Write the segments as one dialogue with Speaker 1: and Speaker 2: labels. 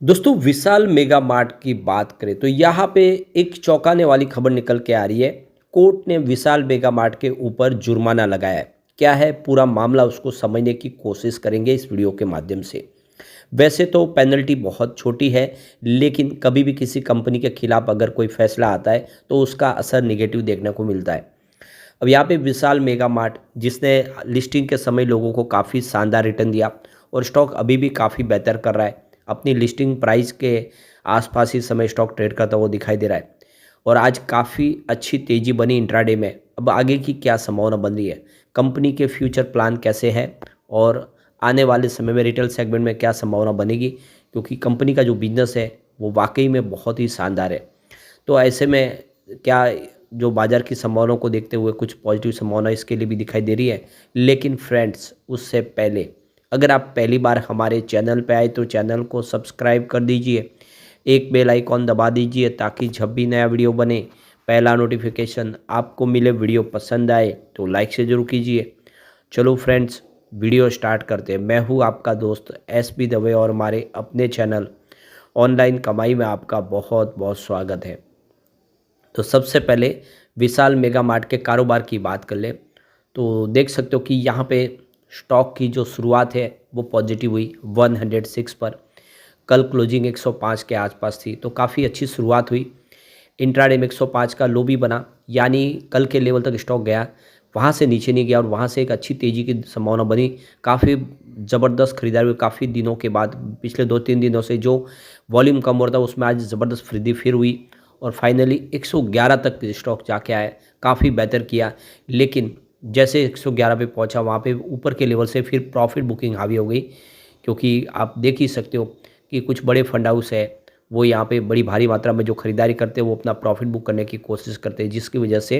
Speaker 1: दोस्तों विशाल mega mart की बात करें तो यहाँ पे एक चौंकाने वाली खबर निकल के आ रही है। कोर्ट ने विशाल मेगा मार्ट के ऊपर जुर्माना लगाया है। क्या है पूरा मामला, उसको समझने की कोशिश करेंगे इस वीडियो के माध्यम से। वैसे तो पेनल्टी बहुत छोटी है, लेकिन कभी भी किसी कंपनी के खिलाफ अगर कोई फैसला आता है तो उसका असर निगेटिव देखने को मिलता है। अब यहाँ पे विशाल मेगा मार्ट जिसने लिस्टिंग के समय लोगों को काफ़ी शानदार रिटर्न दिया और स्टॉक अभी भी काफ़ी बेहतर कर रहा है। अपनी लिस्टिंग प्राइस के आसपास ही समय स्टॉक ट्रेड करता हुआ दिखाई दे रहा है और आज काफ़ी अच्छी तेज़ी बनी इंट्राडे में। अब आगे की क्या संभावना बन रही है, कंपनी के फ्यूचर प्लान कैसे हैं और आने वाले समय में रिटेल सेगमेंट में क्या संभावना बनेगी, क्योंकि कंपनी का जो बिजनेस है वो वाकई में बहुत ही शानदार है। तो ऐसे में क्या जो बाज़ार की संभावनाओं को देखते हुए कुछ पॉजिटिव संभावना इसके लिए भी दिखाई दे रही है। लेकिन फ्रेंड्स, उससे पहले अगर आप पहली बार हमारे चैनल पे आए तो चैनल को सब्सक्राइब कर दीजिए, एक बेल आइकॉन दबा दीजिए ताकि जब भी नया वीडियो बने पहला नोटिफिकेशन आपको मिले। वीडियो पसंद आए तो लाइक से ज़रूर कीजिए। चलो फ्रेंड्स, वीडियो स्टार्ट करते हैं। मैं हूँ आपका दोस्त एस बी दवे और हमारे अपने चैनल ऑनलाइन कमाई में आपका बहुत बहुत स्वागत है। तो सबसे पहले विशाल मेगा मार्ट के कारोबार की बात कर ले तो देख सकते हो कि यहाँ पे स्टॉक की जो शुरुआत है वो पॉजिटिव हुई 106 पर। कल क्लोजिंग 105 के आसपास थी, तो काफ़ी अच्छी शुरुआत हुई। इंट्राडे में 105 का लो भी बना, यानी कल के लेवल तक स्टॉक गया, वहाँ से नीचे नहीं गया और वहाँ से एक अच्छी तेज़ी की संभावना बनी। काफ़ी ज़बरदस्त खरीदारी हुई काफ़ी दिनों के बाद। पिछले 2-3 दिनों से जो वॉल्यूम कम हो रहा था उसमें आज ज़बरदस्त खरीदी फिर हुई और फाइनली 111 तक स्टॉक जाके आया, काफ़ी बेहतर किया। लेकिन जैसे 111 पे पहुंचा वहाँ पे ऊपर के लेवल से फिर प्रॉफिट बुकिंग हावी हो गई, क्योंकि आप देख ही सकते हो कि कुछ बड़े फंड हाउस है वो यहाँ पे बड़ी भारी मात्रा में जो खरीदारी करते हैं वो अपना प्रॉफिट बुक करने की कोशिश करते हैं, जिसकी वजह से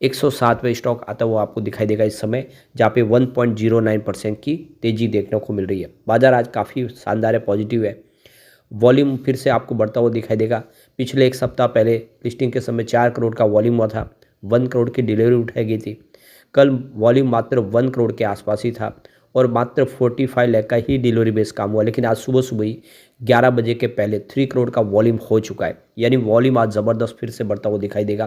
Speaker 1: 107 पे स्टॉक आता हुआ आपको दिखाई देगा इस समय, जहाँ पे 1.09% की तेज़ी देखने को मिल रही है। बाजार आज काफ़ी शानदार है, पॉजिटिव है। वॉल्यूम फिर से आपको बढ़ता हुआ दिखाई देगा। पिछले एक सप्ताह पहले लिस्टिंग के समय 4 करोड़ का वॉल्यूम हुआ था, 1 करोड़ की डिलीवरी उठाई गई थी। कल वॉल्यूम मात्र 1 करोड़ के आसपास ही था और मात्र 45 लाख का ही डिलीवरी बेस काम हुआ। लेकिन आज सुबह सुबह ही 11 बजे के पहले 3 करोड़ का वॉल्यूम हो चुका है, यानी वॉल्यूम आज ज़बरदस्त फिर से बढ़ता हुआ दिखाई देगा।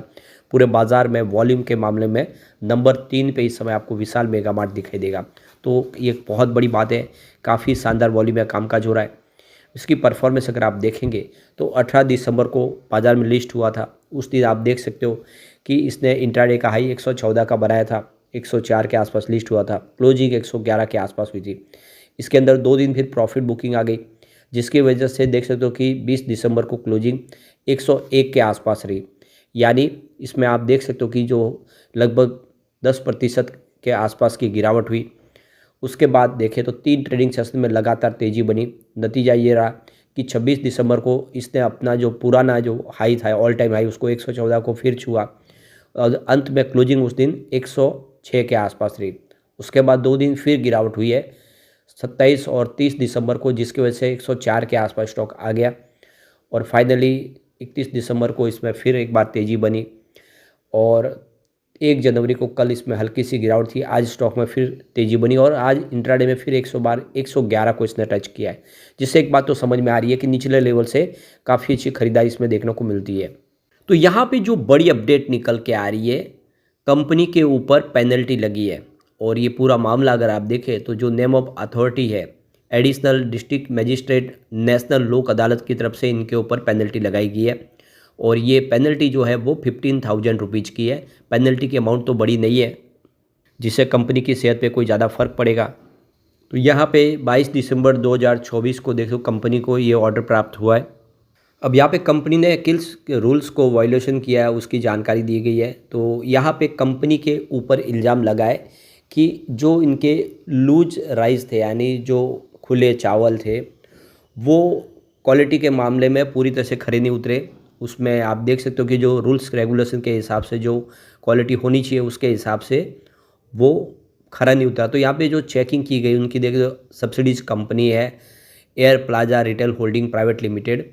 Speaker 1: पूरे बाजार में वॉल्यूम के मामले में नंबर 3 पे इस समय आपको विशाल मेगा मार्ट दिखाई देगा। तो ये बहुत बड़ी बात है, काफ़ी शानदार वॉल्यूम में कामकाज हो रहा है। इसकी परफॉर्मेंस अगर आप देखेंगे तो 18 दिसंबर को बाज़ार में लिस्ट हुआ था। उस दिन आप देख सकते हो कि इसने इंट्राडे का हाई 114 का बनाया था, 104 के आसपास लिस्ट हुआ था, क्लोजिंग 111 के आसपास हुई थी। इसके अंदर 2 दिन फिर प्रॉफिट बुकिंग आ गई, जिसकी वजह से देख सकते हो कि 20 दिसंबर को क्लोजिंग 101 के आसपास रही। यानी इसमें आप देख सकते हो कि जो लगभग 10% के आसपास की गिरावट हुई। उसके बाद देखें तो 3 ट्रेडिंग सेशन में लगातार तेज़ी बनी। नतीजा ये रहा कि 26 दिसंबर को इसने अपना जो पुराना जो हाई था, ऑल टाइम हाई, उसको 114 को फिर छुआ और अंत में क्लोजिंग उस दिन 106 के आसपास रही। उसके बाद 2 दिन फिर गिरावट हुई है 27 और 30 दिसंबर को, जिसकी वजह से 104 के आसपास स्टॉक आ गया और फाइनली 31 दिसंबर को इसमें फिर एक बार तेज़ी बनी और 1 जनवरी को कल इसमें हल्की सी गिरावट थी। आज स्टॉक में फिर तेज़ी बनी और आज इंट्राडे में फिर 100 बार 111 को इसने टच किया है, जिससे एक बात तो समझ में आ रही है कि निचले लेवल से काफ़ी अच्छी खरीदारी इसमें देखने को मिलती है। तो यहाँ पे जो बड़ी अपडेट निकल के आ रही है, कंपनी के ऊपर पेनल्टी लगी है और ये पूरा मामला अगर आप देखें तो जो नेम ऑफ अथॉरिटी है, एडिशनल डिस्ट्रिक्ट मजिस्ट्रेट नेशनल लोक अदालत की तरफ से इनके ऊपर पेनल्टी लगाई गई है और ये पेनल्टी जो है वो 15,000 रुपीज़ की है। पेनल्टी की अमाउंट तो बड़ी नहीं है जिससे कंपनी की सेहत पे कोई ज़्यादा फर्क पड़ेगा। तो यहाँ पे 22 दिसंबर 2024 को देखो कंपनी को ये ऑर्डर प्राप्त हुआ है। अब यहाँ पे कंपनी ने किल्स के रूल्स को वायलेशन किया है उसकी जानकारी दी गई है। तो यहाँ पे कंपनी के ऊपर इल्ज़ाम लगा है कि जो इनके लूज राइस थे, यानी जो खुले चावल थे, वो क्वालिटी के मामले में पूरी तरह से खरे नहीं उतरे। उसमें आप देख सकते हो कि जो रूल्स रेगुलेशन के हिसाब से जो क्वालिटी होनी चाहिए उसके हिसाब से वो खरा नहीं उतरा। तो यहाँ पे जो चेकिंग की गई उनकी देखिए, सब्सिडीज कंपनी है air plaza retail holding private limited,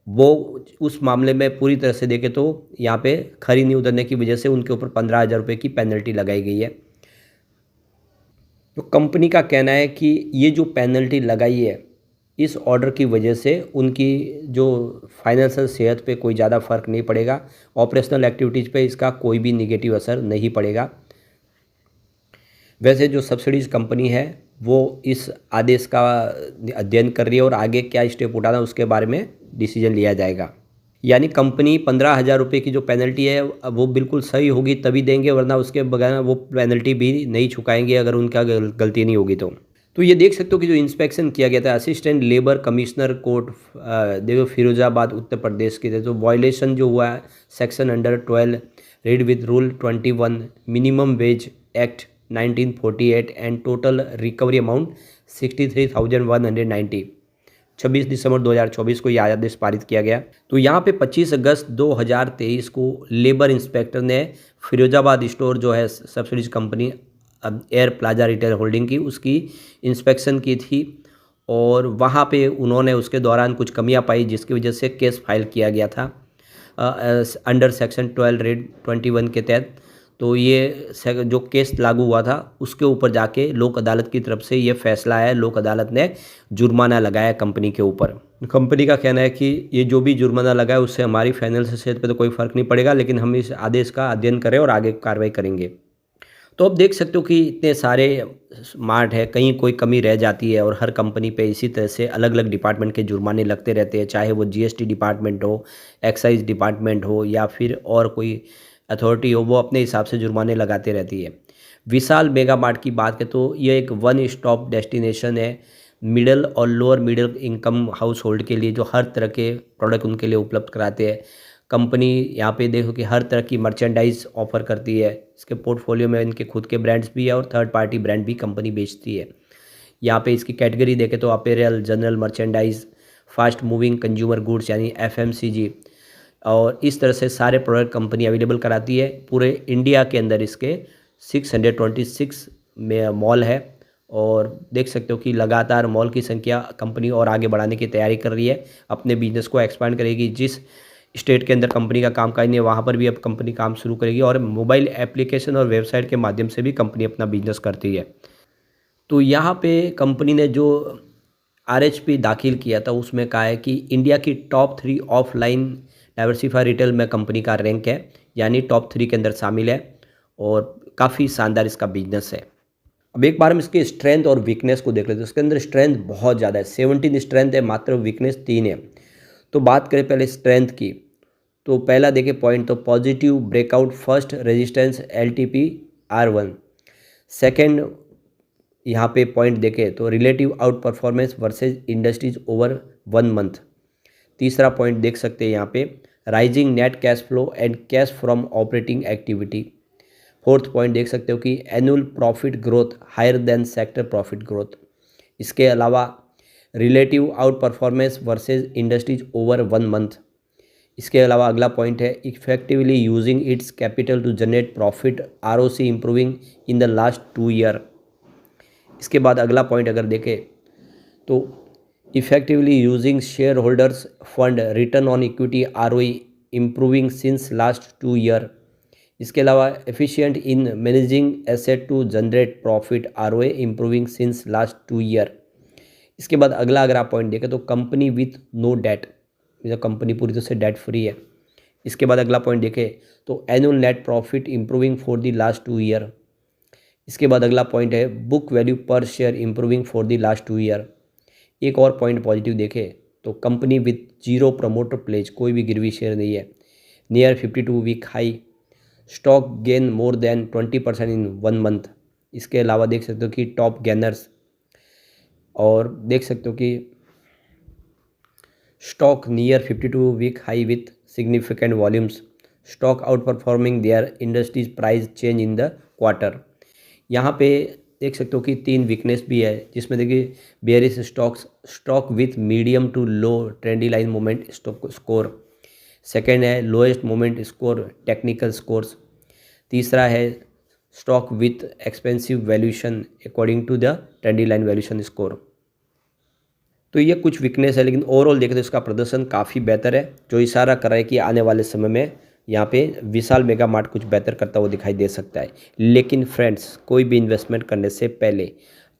Speaker 1: वो उस मामले में पूरी तरह से देखें तो यहाँ पे खरी नहीं उतरने की वजह से उनके ऊपर 15,000 रुपये की पेनल्टी लगाई गई है। तो कंपनी का कहना है कि ये जो पेनल्टी लगाई है इस ऑर्डर की वजह से उनकी जो फाइनेंशियल सेहत पे कोई ज़्यादा फर्क नहीं पड़ेगा, ऑपरेशनल एक्टिविटीज़ पे इसका कोई भी नेगेटिव असर नहीं पड़ेगा। वैसे जो सब्सिडीज़ कंपनी है वो इस आदेश का अध्ययन कर रही है और आगे क्या स्टेप उठाना है उसके बारे में डिसीजन लिया जाएगा। यानी कंपनी 15,000 रुपये की जो पेनल्टी है वो बिल्कुल सही होगी तभी देंगे, वरना उसके बगैर वो पेनल्टी भी नहीं चुकाएंगे अगर उनका गलती नहीं होगी तो ये देख सकते हो कि जो इंस्पेक्शन किया गया था असिस्टेंट लेबर कमिश्नर कोर्ट देखो फिरोजाबाद उत्तर प्रदेश के थे, तो वायलेशन जो हुआ है section under 12 read with rule 21 minimum wage act 1948 and total recovery amount 63,190। 26 दिसंबर 2024 को यह आदेश पारित किया गया। तो यहाँ पे 25 अगस्त 2023 को लेबर इंस्पेक्टर ने फिरोजाबाद स्टोर जो है subsidies company air plaza retail holding की उसकी इंस्पेक्शन की थी और वहाँ पे उन्होंने उसके दौरान कुछ कमियां पाई जिसकी वजह से केस फाइल किया गया था अंडर सेक्शन 12 रेड 21 के तहत। तो ये जो केस लागू हुआ था उसके ऊपर जाके लोक अदालत की तरफ से ये फैसला आया, लोक अदालत ने जुर्माना लगाया कंपनी के ऊपर। कंपनी का कहना है कि ये जो भी जुर्माना लगा है उससे हमारी फाइनेंशियल सेहत पे तो कोई फ़र्क नहीं पड़ेगा, लेकिन हम इस आदेश का अध्ययन करें और आगे कार्रवाई करेंगे। तो अब देख सकते हो कि इतने सारे स्मार्ट है, कहीं कोई कमी रह जाती है और हर कंपनी पे इसी तरह से अलग अलग डिपार्टमेंट के जुर्माने लगते रहते हैं, चाहे वो जीएसटी डिपार्टमेंट हो, एक्साइज डिपार्टमेंट हो या फिर और कोई अथॉरिटी हो, वो अपने हिसाब से जुर्माने लगाते रहती है। विशाल मेगा मार्ट की बात करें तो ये एक वन स्टॉप डेस्टिनेशन है मिडिल और lower middle income house hold के लिए, जो हर तरह के प्रोडक्ट उनके लिए उपलब्ध कराते हैं। कंपनी यहाँ पे देखो कि हर तरह की मर्चेंडाइज ऑफर करती है, इसके पोर्टफोलियो में इनके खुद के ब्रांड्स भी है और थर्ड पार्टी ब्रांड भी कंपनी बेचती है। यहाँ पे इसकी कैटेगरी देखें तो apparel, general merchandise, fast moving consumer goods यानी एफएमसीजी और इस तरह से सारे प्रोडक्ट कंपनी अवेलेबल कराती है। पूरे इंडिया के अंदर इसके 626 में मॉल है और देख सकते हो कि लगातार मॉल की संख्या कंपनी और आगे बढ़ाने की तैयारी कर रही है, अपने बिजनेस को एक्सपांड करेगी। जिस स्टेट के अंदर कंपनी का कामकाज नहीं है वहाँ पर भी अब कंपनी काम शुरू करेगी और मोबाइल एप्लीकेशन और वेबसाइट के माध्यम से भी कंपनी अपना बिजनेस करती है। तो यहाँ पे कंपनी ने जो आरएचपी दाखिल किया था उसमें कहा है कि इंडिया की टॉप 3 ऑफलाइन डाइवर्सिफाई रिटेल में कंपनी का रैंक है, यानी टॉप 3 के अंदर शामिल है और काफ़ी शानदार इसका बिजनेस है। अब एक बार हम इसके स्ट्रेंथ और वीकनेस को देख लेते हैं। इसके अंदर स्ट्रेंथ बहुत ज़्यादा है, 17 स्ट्रेंथ है, मात्र वीकनेस 3 है। तो बात करें पहले स्ट्रेंथ की, तो पहला देखें पॉइंट तो positive breakout first resistance LTP R1। Second यहाँ पे पॉइंट देखें तो relative outperformance versus industries over 1 month. तीसरा पॉइंट देख सकते हैं यहाँ पे rising net cash flow and cash from operating activity. Fourth point देख सकते हो कि annual profit growth higher than sector profit growth. इसके अलावा relative outperformance versus industries over 1 month. इसके अलावा अगला पॉइंट है effectively using its capital to generate profit ROC improving in the last 2 year. इसके बाद अगला पॉइंट अगर देखें तो effectively using shareholders fund return on equity ROE improving since last 2 year. इसके अलावा efficient in managing asset to generate profit ROA improving since last 2 year. इसके बाद अगला अगर आप पॉइंट देखें तो company with no debt, company पूरी तरह से डेट फ्री है। इसके बाद अगला पॉइंट देखें तो annual net profit improving for the last 2 year. इसके बाद अगला पॉइंट है बुक वैल्यू पर share improving for the last 2 year. एक और पॉइंट पॉजिटिव देखें तो कंपनी विथ 0 प्रमोटर प्लेज, कोई भी गिरवी शेयर नहीं है, near 52 week high, stock gain more than 20% in 1 month. इसके अलावा देख सकते हो कि टॉप गेनर्स और देख सकते हो कि stock near 52 week high with significant volumes, stock outperforming their industries price change in the quarter. यहाँ पे देख सकते हो कि 3 वीकनेस भी है, जिसमें देखिए bearish stock with medium to low trendy line moment score. Second है lowest moment score technical scores. तीसरा है stock with expensive valuation according to the trendy line valuation score. तो ये कुछ वीकनेस है, लेकिन ओवरऑल देखें तो इसका प्रदर्शन काफ़ी बेहतर है, जो इशारा कर रहा है कि आने वाले समय में यहाँ पे विशाल मेगा मार्ट कुछ बेहतर करता हुआ दिखाई दे सकता है। लेकिन फ्रेंड्स, कोई भी इन्वेस्टमेंट करने से पहले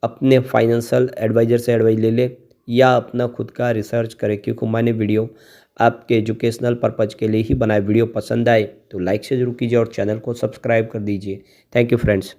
Speaker 1: अपने फाइनेंशियल एडवाइज़र से एडवाइस ले ले या अपना खुद का रिसर्च करें, क्योंकि मैंने वीडियो आपके एजुकेशनल पर्पज़ के लिए ही बनाए। वीडियो पसंद आए तो लाइक से ज़रूर कीजिए और चैनल को सब्सक्राइब कर दीजिए। Thank you friends.